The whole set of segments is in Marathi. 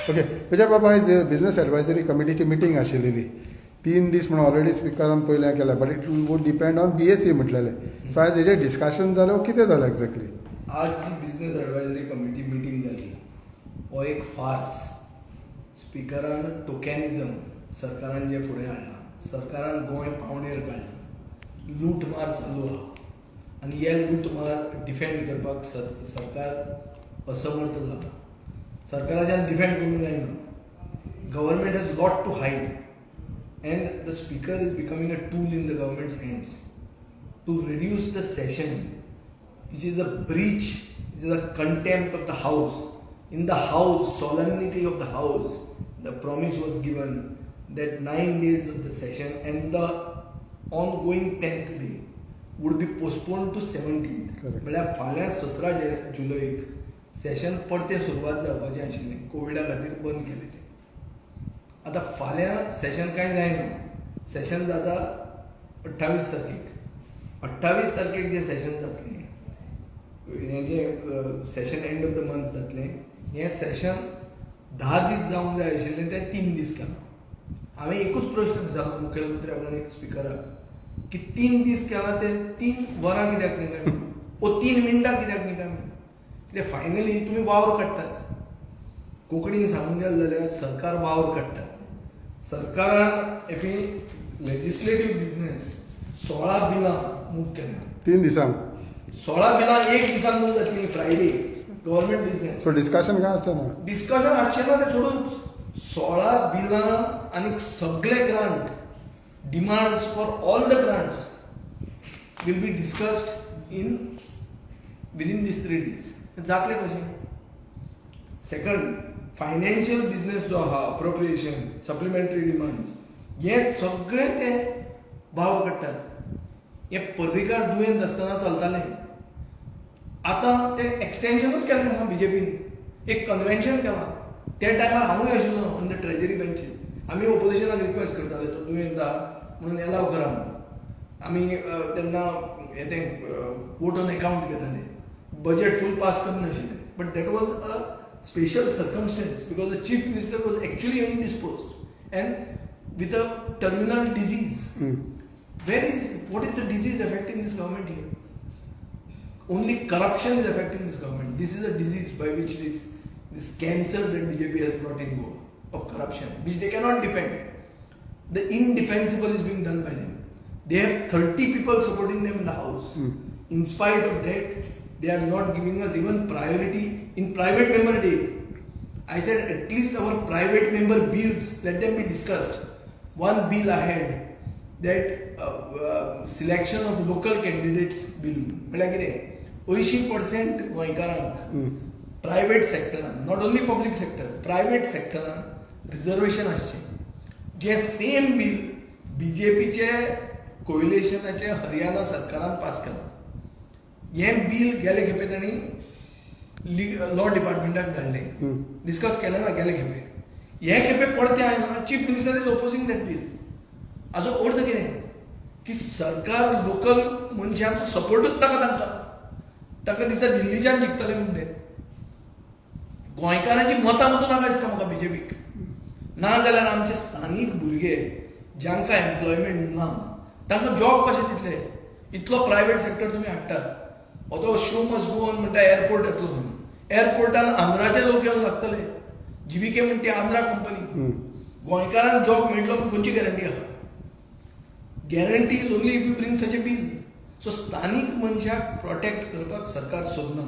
ओके विजय बाबा आयज बिझनेस एडवायझरी कमिटीची मिटींग आशिल्ली 3 दीस म्हणून ऑलरेडी स्पिकरान पयलें केला but it would depend on BSc म्हटलेलें सो आयज हेजेर डिस्कशन जालें कितें जालें एक्झॅक्टली. आज जी बिझनेस एडवायझरी कमिटी मिटींग जाली हो एक फार्स. स्पिकरान टोकॅनिझम सरकारान जे फुडें हाडला, सरकारान गोंय पावणेर काडला, लूटमार चालू आहा आनी हे लूटमार डिफेंड करपाक सरकार असमर्थ जाला. सरकाराच्यान डिफेंड करूंक जायना. Government has lot to hide and the speaker is becoming a tool in the government's hands to reduce the session, which is a breach, which is a contempt of the house. In the house, solemnity of the house, the promise was given that 9 days of the session and the ongoing 10th day would be postponed to 17th. म्हळ्यार फाल्यां 17 जुलैक सेशन परते सुरवात जावपाचें आशिल्लें, कोविडा खातीर बंद केलें तें. आतां फाल्यां सेशन कांय जायना. सेशन जाता 28 तारखेक. 28 तारखेक जें सेशन जातलें, हें जें session end of the month जातलें, हें सेशन 10 दीस जावंक जाय आशिल्लें तें 3 दीस केलां. हांवें एकूच प्रश्न विचारलो मुखेलमंत्र्याक आनी स्पिकराक की 3 दीस केलां ते 3 वरां कित्याक न्ही काय, ओ 3 मिनटां कित्याक न्ही काय. कित्याक फायनली तुमी वावर काडटात. कोंकणीन सांगूंक गेलें जाल्यार सरकार वावर काडटा. सरकारान एफी लेजिस्लेटीव बिझनेस 16 बिलां मूव केल्या 3 दिसांक. 16 बिलां एक दिसान मूव जातली Friday. Government business. So discussion काय आसचें ना. डिस्कशन आसचें ना तें सोडून 16 बिलां आनी सगळे grant, demands for all the grants will be discussed in within these 3 days. जातलें कशें. सेकंड, फायनान्शियल बिझनेस जो आहा, अप्रोप्रिएशन, सप्लिमेंटरी डिमांड्स, हे सगळे ते भाव काडटात. हे पर्रीकार दुयेंत आसतना चलतालें. आतां ते एक्सटेन्शनूच केलें आहा BJPन. एक कन्वेन्शन केलां. त्या टायमार हांवूय आशिल्लो ऑन द ट्रेजरी बेंचीस. आमी ओपोजिशनाक रिक्वेस्ट करताले तो दुयेंत आहा म्हणून एलाव करा म्हणून. आमी तेन्ना हे तें वोट ऑन अकावंट घेताले. बजेट फूल पास करनाशिल्ले. But that was a special circumstance because the chief minister was actually indisposed and with a terminal disease. What is the disease affecting this government here? Only corruption is affecting this government. This is a disease by which this cancer that BJP has brought in go of corruption, which they cannot defend. The indefensible is being done by them. They have 30 people supporting them in the house. In spite of that, they are not giving us even priority in private member day. I said at least our private member bills, let them be discussed. One bill I had, that selection of local candidates bill. म्हळ्यार कितें 80% गोंयकारांक प्रायवेट सेक्टरान, not only public sector, private सेक्टरान रिजर्वेशन आसचें. जें सेम बिल BJPचे कोएलिशनाचे हरियाणा सरकारान पास केलां. हें बिल गेले खेपे तांणी लॉ डिपार्टमेंटाक धाडलें. डिस्कस केलें ना गेले खेपे. हे खेपे परते आयना. Chief minister is opposing that bill. हाचो अर्थ कितें की सरकार लोकल मनशांचो सपोर्टूच नाका तांकां. ताका दिसता दिल्लीच्यान जिखतले म्हणून ते. गोंयकारांची मतां वचूं नाका दिसता म्हाका BJPक. ना जाल्यार आमचे स्थानीक भुरगे जांकां एम्प्लॉयमेंट ना तांकां जॉब कशें दितले. इतलो प्रायवेट सेक्टर तुमी हाडटात. तो शो मस्ट गो ऑन म्हणटा एअरपोर्ट येतलो म्हणून. एअरपोर्टान आंध्राचे लोक येवन लागतले. जीव्हीके म्हणटा ती आंध्रा कंपनी. गोंयकारांक जॉब मेळटलो पूण खंयची गॅरंटी आहा. Guarantee is only if you bring such a bill. So स्थानीक मनशाक प्रोटेक्ट करपाक सरकार सोदना.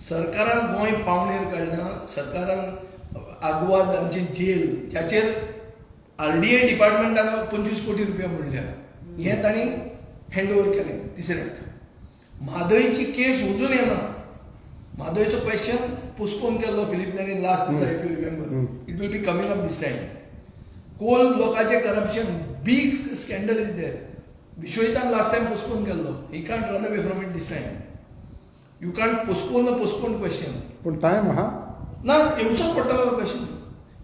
सरकारान गोंय पावणेर काडना. सरकारान आग्वाद आमचे जेल त्याचेर RDA डिपार्टमेंटान 25 कोटी रुपया म्हणल्या. हें तांणी हँड ओव्हर केलें तिसऱ्याक. म्हादयची केस अजून येना. म्हादयचो क्वेश्चन पोस्टपोन केल्लो फिलीप नॅरीन लास्ट दिसा, if you remember. It will be coming up this time. Coal ब्लॉकाचें corruption, big scandal is there. विश्वजितान लास्ट टायम पोस्टपोन केल्लो. He can't run away from it this time. You can't postpone the postpone question. पूण टायम आहा ना, येवचोच पडटलो तो क्वेश्चन.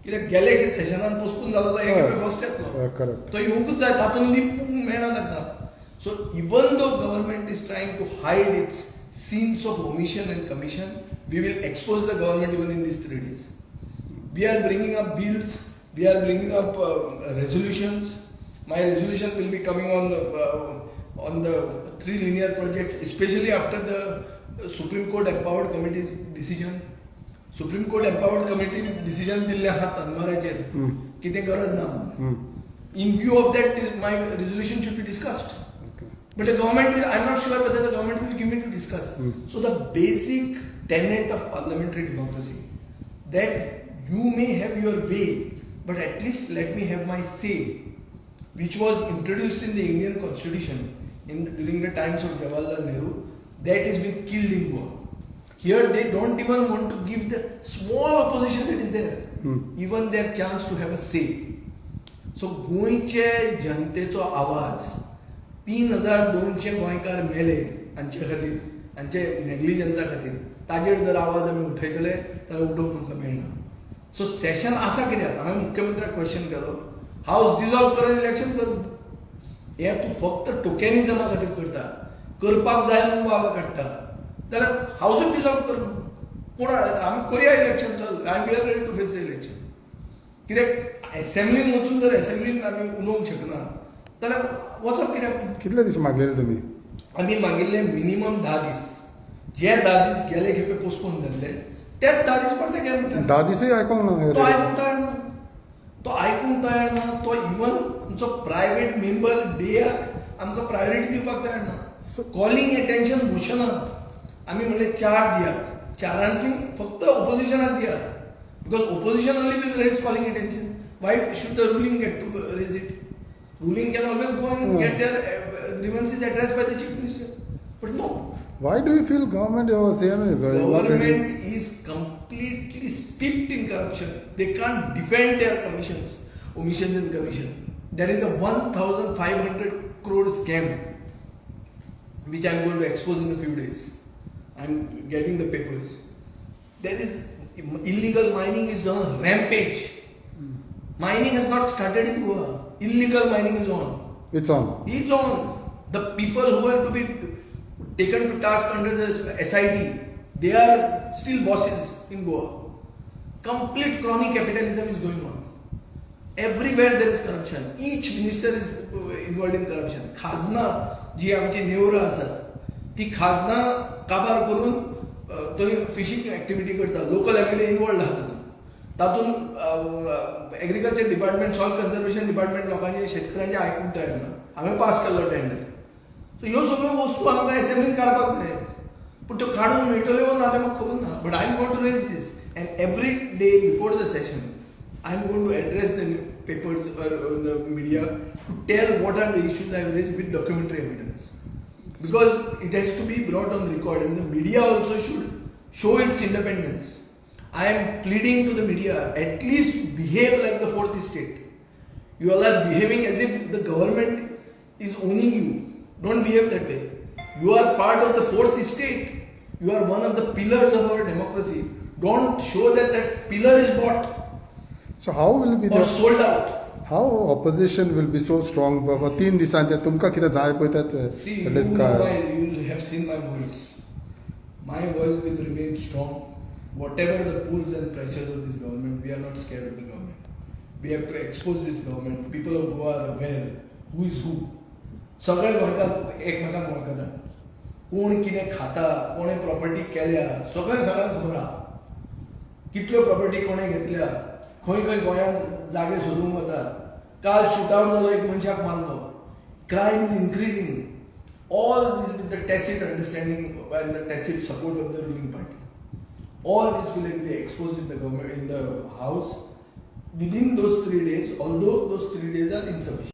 कित्याक गेले सेशनान पोस्टपोन जालो तो एक फर्स्ट येतलो. तो येवंकूच जाय. तातूंत लिपूंक मेळना ताका. So even though government is trying to hide its scenes of omission and commission, we will expose the government even in these 3 days. We are bringing up bills, we are bringing up resolutions. My resolution will be coming on the 3 linear projects, especially after the Supreme Court Empowered Committee's decision. Supreme Court Empowered Committee decision दिल्ले हा तन्माराचेर कितें गरज ना म्हणून. In view of that, my resolution should be discussed. Okay. But the government is, I'm not sure whether the government will give me to discuss. So the basic tenet of parliamentary democracy, that you may have your way, but at least let me have my say, which was introduced in the Indian Constitution during the times of Jawaharlal Nehru, that has been killed in Goa. Here they don't even want to give the small opposition that is there, even their chance to have a say. So गोंयचे जनतेचो आवाज 3200 गोंयकार मेले हांचे खातीर, हांचे नेग्लिजन्सा खातीर, ताजेर जर आवाज आमी उठयतले जाल्यार उठोवंक आमकां मेळना. सो सेशन आसा कित्याक? हांवें मुख्यमंत्र्याक क्वेश्चन केलो, हावस डिजॉल्व करून इलेक्शन कर. हे तूं फक्त टोकेनिजमा खातीर करता, करपाक जाय म्हणून वावर काडटा जाल्यार हावसूच डिजॉल्व कर. पूण आमी करया इलेक्शन, चल I am ready to face the election. कित्याक एसेंब्लीन वचून जर एसेंब्लीन आमी उलोवंक शकना जाल्यार वचप कित्याक? कितले दीस मागलेले तुमी? आमी मागिल्ले मिनिमम 10 दीस. जे 10 दीस गेले खेपे पोस्टपोन जाल्ले तेच 10 दीस परते घे म्हणटा. 10 दिसूय आयकोंक ना. तो आयकूंक तयार ना. तो आयकूंक तयार ना. तो इवन आमचो प्रायवेट मेंबर डेयाक आमकां प्रायोरिटी दिवपाक तयार ना. सो कॉलिंग एटेन्शन मोशनाक आमी म्हणलें 4 दियात. 4रांतली फक्त ऑपोजिशनाक दियात. Because opposition only will raise calling attention. Why should the ruling get to raise it? Ruling can always go and get their grievances addressed by the chief minister. But no. Why do you feel government Government is completely steeped in corruption. They can't defend their omissions in commission. There is a 1,500 crore scam which I am going to expose in a few days. I am getting the papers. There is illegal mining is on rampage. Mining has not started in Goa. Illegal mining is on. It's on. It's on. The people who are to be taken to task under the SIT, they are still bosses in Goa. Complete crony capitalism is going on. Everywhere there is corruption. Each minister is involved in corruption. Khazna, जी आमची नेवरा आसात, ती खाजना काबार करून थंय फिशींग एक्टिविटी करता. लोकल एमएलए इनवॉल्ड आहा तातूंत. Agriculture department, soil conservation department लोकांचे शेतकऱ्यांचे आयकूंक तयार ना. हांवें पास केल्लो टेंडर. सो ह्यो सगळ्यो वस्तू आमकां एसेंब्लीन काडपाक जाय. पूण त्यो काडून मेळटल्यो ना तें म्हाका खबर ना. But I am going to raise this and every day before the session I am going to address the papers or the media to tell what are the issues I have raised with documentary evidence. Because it has to be brought on record and the media also should show its independence. I am pleading to the media, at least behave like the fourth estate. You all are behaving as if the government is owning you. Don't behave that way. You are part of the fourth estate. You are one of the pillars of our democracy. Don't show that that pillar is bought. So how will be or sold out. How opposition will be so strong? बाबा 3 दिसांचे तुमकां कितें जाय पळय तेच. See, you have seen my voice. My voice will remain strong. Whatever the pulls and pressures of this government, we are not scared of the government. We have to expose this government. People of Goa are aware who is who. सगळे गोंयकार एकमेकांक वळखतात. कोण कितें खाता, कोणे प्रॉपर्टी केल्या, सगळ्यांक खबर आहा. कितल्यो प्रॉपर्टी कोणे घेतल्या, खंय खंय गोंयांत जागे सोदूंक वतात. काल शूटआउट जालो, एक मनशाक मारलो. Crime is increasing. All this with the tacit understanding and the tacit support of the ruling party. All this will be exposed in the government, in the house within those 3 days, although those 3 days are insufficient.